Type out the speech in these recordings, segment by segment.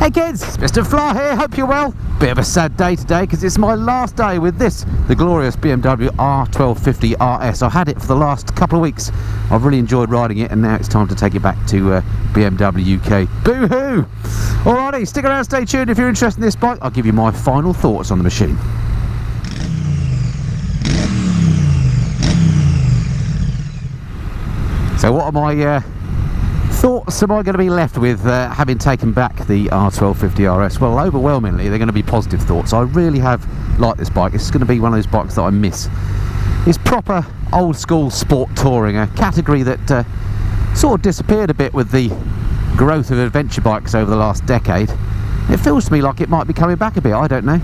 Hey kids, it's Mr. Fly here, hope you're well. Bit of a sad day today because it's my last day with this, the glorious BMW R1250RS. I've had it for the last couple of weeks. I've really enjoyed riding it and now it's time to take it back to BMW UK. Boo-hoo! Alrighty, stick around, stay tuned if you're interested in this bike. I'll give you my final thoughts on the machine. So what are my thoughts am I going to be left with having taken back the R1250RS? Well, overwhelmingly they're going to be positive thoughts. I really have liked this bike. It's going to be one of those bikes that I miss. It's proper old school sport touring, a category that sort of disappeared a bit with the growth of adventure bikes over the last decade. It feels to me like it might be coming back a bit, I don't know.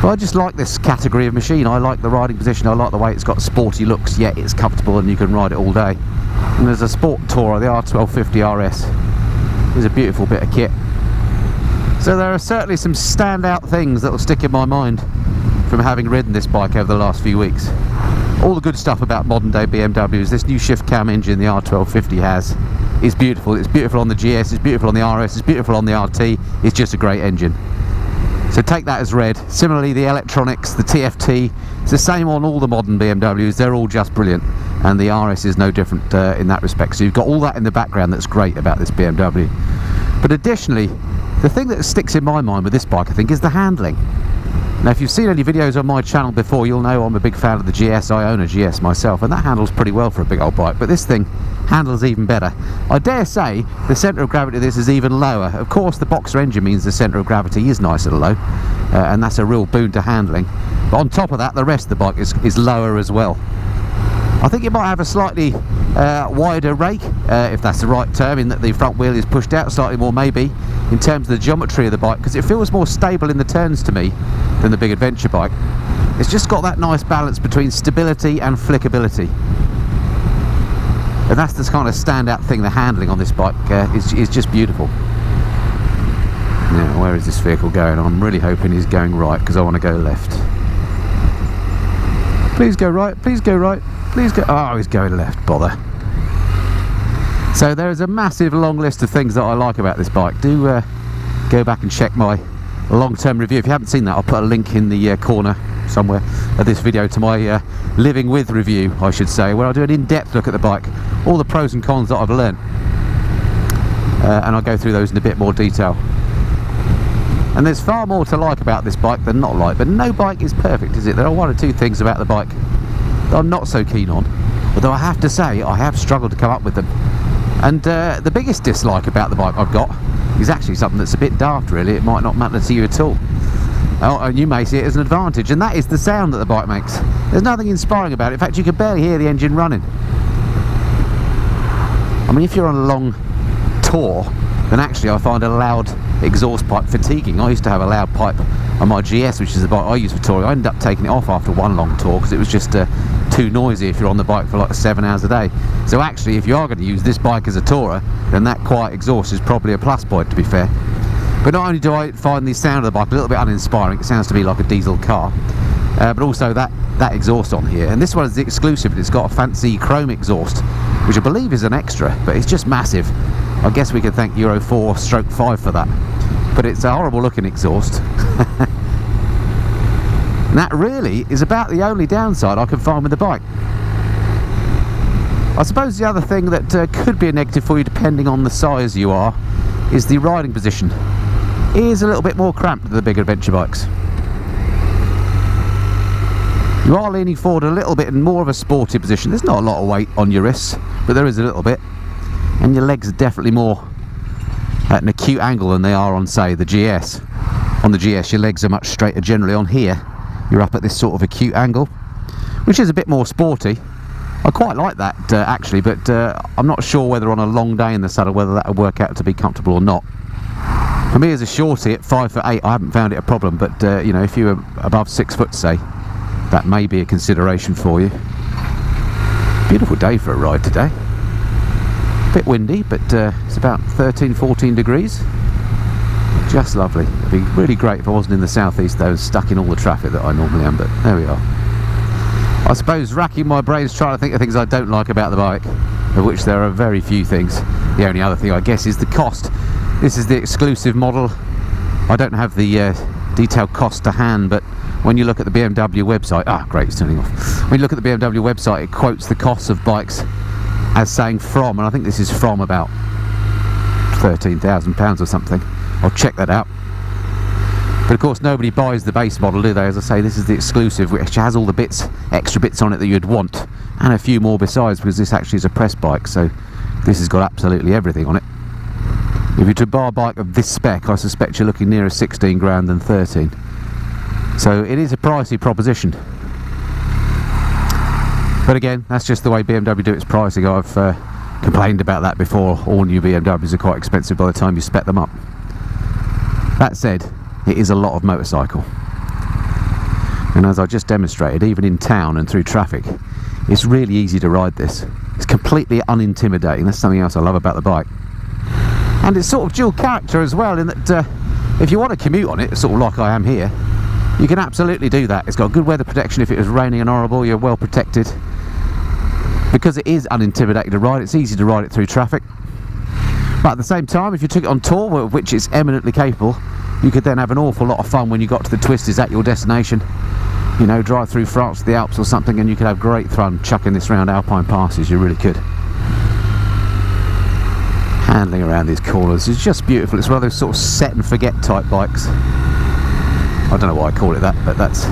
But I just like this category of machine. I like the riding position, I like the way it's got sporty looks, yet it's comfortable and you can ride it all day. And as a sport tourer, the R1250RS is a beautiful bit of kit. So there are certainly some standout things that will stick in my mind from having ridden this bike over the last few weeks. All the good stuff about modern day BMWs, this new shift cam engine the R1250 has, is beautiful. It's beautiful on the GS, it's beautiful on the RS, it's beautiful on the RT, it's just a great engine. So take that as read. Similarly, the electronics, the TFT, it's the same on all the modern BMWs, they're all just brilliant. And the RS is no different in that respect. So you've got all that in the background that's great about this BMW. But additionally, the thing that sticks in my mind with this bike, I think, is the handling. Now, if you've seen any videos on my channel before, you'll know I'm a big fan of the GS. I own a GS myself, and that handles pretty well for a big old bike. But this thing handles even better. I dare say the centre of gravity of this is even lower. Of course, the boxer engine means the centre of gravity is nice and low, and that's a real boon to handling. But on top of that, the rest of the bike is lower as well. I think it might have a slightly wider rake, if that's the right term, in that the front wheel is pushed out slightly more maybe, in terms of the geometry of the bike, because it feels more stable in the turns to me than the big adventure bike. It's just got that nice balance between stability and flickability. And that's the kind of standout thing, the handling on this bike is just beautiful. Now, where is this vehicle going? I'm really hoping he's going right, because I want to go left. Please go right, please go right. Please go. Oh, he's going left, bother. So there is a massive long list of things that I like about this bike. Do go back and check my long-term review. If you haven't seen that, I'll put a link in the corner somewhere of this video to my living with review, I should say, where I do an in-depth look at the bike, all the pros and cons that I've learned, and I'll go through those in a bit more detail. And there's far more to like about this bike than not like, but no bike is perfect, is it? There are one or two things about the bike that I'm not so keen on, although I have to say I have struggled to come up with them. And the biggest dislike about the bike I've got is actually something that's a bit daft, really. It might not matter to you at all, and you may see it as an advantage, and that is the sound that the bike makes. There's nothing inspiring about it. In fact, you can barely hear the engine running. I mean, if you're on a long tour, then actually I find a loud exhaust pipe fatiguing. I used to have a loud pipe on my GS, which is the bike I use for touring. I ended up taking it off after one long tour because it was just too noisy if you're on the bike for like 7 hours a day. So actually, if you are going to use this bike as a tourer, then that quiet exhaust is probably a plus point, to be fair. But not only do I find the sound of the bike a little bit uninspiring, it sounds to me like a diesel car, but also that exhaust on here. And this one is the exclusive. It's got a fancy chrome exhaust, which I believe is an extra, but it's just massive. I guess we could thank Euro 4/5 for that. But it's a horrible looking exhaust. And that really is about the only downside I can find with the bike. I suppose the other thing that could be a negative for you, depending on the size you are, is the riding position. It is a little bit more cramped than the big adventure bikes. You are leaning forward a little bit in more of a sporty position. There's not a lot of weight on your wrists, but there is a little bit. And your legs are definitely more at an acute angle than they are on, say, the GS. On the GS, your legs are much straighter generally. On here, you're up at this sort of acute angle, which is a bit more sporty. I quite like that, actually, but I'm not sure whether on a long day in the saddle, whether that would work out to be comfortable or not. For me as a shorty at 5'8", I haven't found it a problem, but you know, if you were above 6 foot, say, that may be a consideration for you. Beautiful day for a ride today. Bit windy, but it's about 13-14 degrees. Just lovely. It'd be really great if I wasn't in the southeast though, and stuck in all the traffic that I normally am, but there we are. I suppose racking my brains trying to think of things I don't like about the bike, of which there are very few things. The only other thing I guess is the cost. This is the exclusive model. I don't have the detailed cost to hand, but when you look at the BMW website, great, it's turning off. When you look at the BMW website, it quotes the costs of bikes as saying from, and I think this is from about £13,000 or something. I'll check that out. But of course nobody buys the base model, do they? As I say, this is the exclusive, which has all the bits, extra bits on it that you'd want, and a few more besides, because this actually is a press bike, so this has got absolutely everything on it. If you're to buy a bike of this spec, I suspect you're looking nearer 16 grand than 13. So it is a pricey proposition. But again, that's just the way BMW do its pricing. I've complained about that before. All new BMWs are quite expensive by the time you spec them up. That said, it is a lot of motorcycle. And as I just demonstrated, even in town and through traffic, it's really easy to ride this. It's completely unintimidating. That's something else I love about the bike. And it's sort of dual character as well, in that if you want to commute on it, sort of like I am here, you can absolutely do that. It's got good weather protection. If it was raining and horrible, you're well protected. Because it is unintimidating to ride, it's easy to ride it through traffic. But at the same time, if you took it on tour, of which it's eminently capable, you could then have an awful lot of fun when you got to the twisties at your destination. You know, drive through France to the Alps or something, and you could have great fun chucking this round Alpine passes. You really could. Handling around these corners is just beautiful. It's one of those sort of set and forget type bikes. I don't know why I call it that, but that's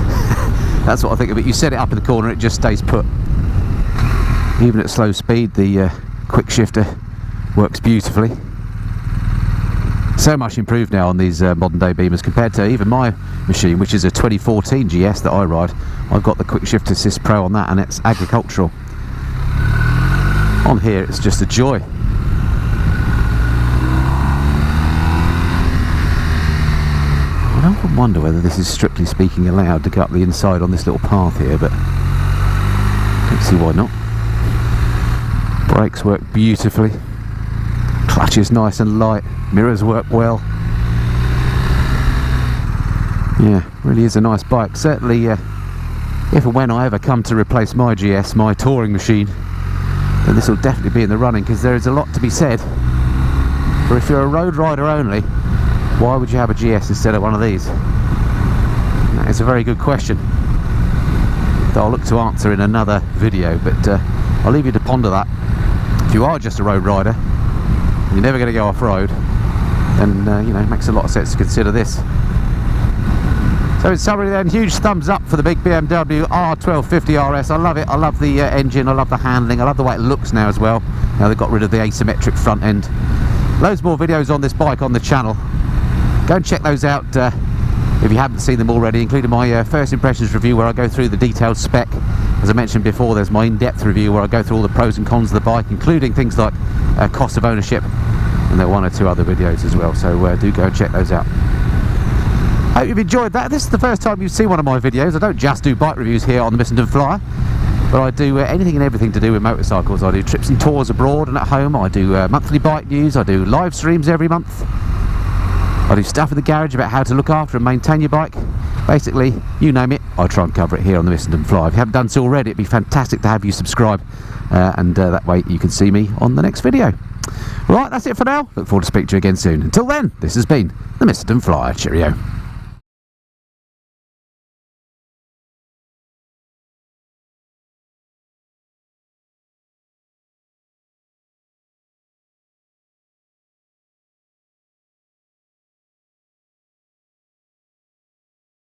that's what I think of it. You set it up in the corner, it just stays put. Even at slow speed, the quick shifter works beautifully. So much improved now on these modern day Beamers compared to even my machine, which is a 2014 GS that I ride. I've got the quick shift assist pro on that, and it's agricultural. On here it's just a joy. I often wonder whether this is strictly speaking allowed to go up the inside on this little path here, but don't see why not. Brakes work beautifully. Clutch is nice and light. Mirrors work well. Yeah, really is a nice bike. Certainly, if and when I ever come to replace my GS, my touring machine, then this will definitely be in the running, because there is a lot to be said. For if you're a road rider only, why would you have a GS instead of one of these? That is a very good question that I'll look to answer in another video, but I'll leave you to ponder that. If you are just a road rider, you're never going to go off-road, then you know, it makes a lot of sense to consider this. So in summary then, huge thumbs up for the big BMW R1250RS. I love it. I love the engine, I love the handling, I love the way it looks now as well. Now they've got rid of the asymmetric front end. Loads more videos on this bike on the channel. Go and check those out if you haven't seen them already, including my first impressions review, where I go through the detailed spec. As I mentioned before, there's my in-depth review where I go through all the pros and cons of the bike, including things like cost of ownership, and there are one or two other videos as well, so do go and check those out. Hope you've enjoyed that. This is the first time you've seen one of my videos. I don't just do bike reviews here on the Missenden Flyer, but I do anything and everything to do with motorcycles. I do trips and tours abroad and at home. I do monthly bike news. I do live streams every month. I do stuff in the garage about how to look after and maintain your bike. Basically, you name it, I try and cover it here on the Missenden Flyer. If you haven't done so already, it'd be fantastic to have you subscribe, and that way you can see me on the next video. Right, that's it for now. Look forward to speaking to you again soon. Until then, this has been the Missenden Flyer. Cheerio.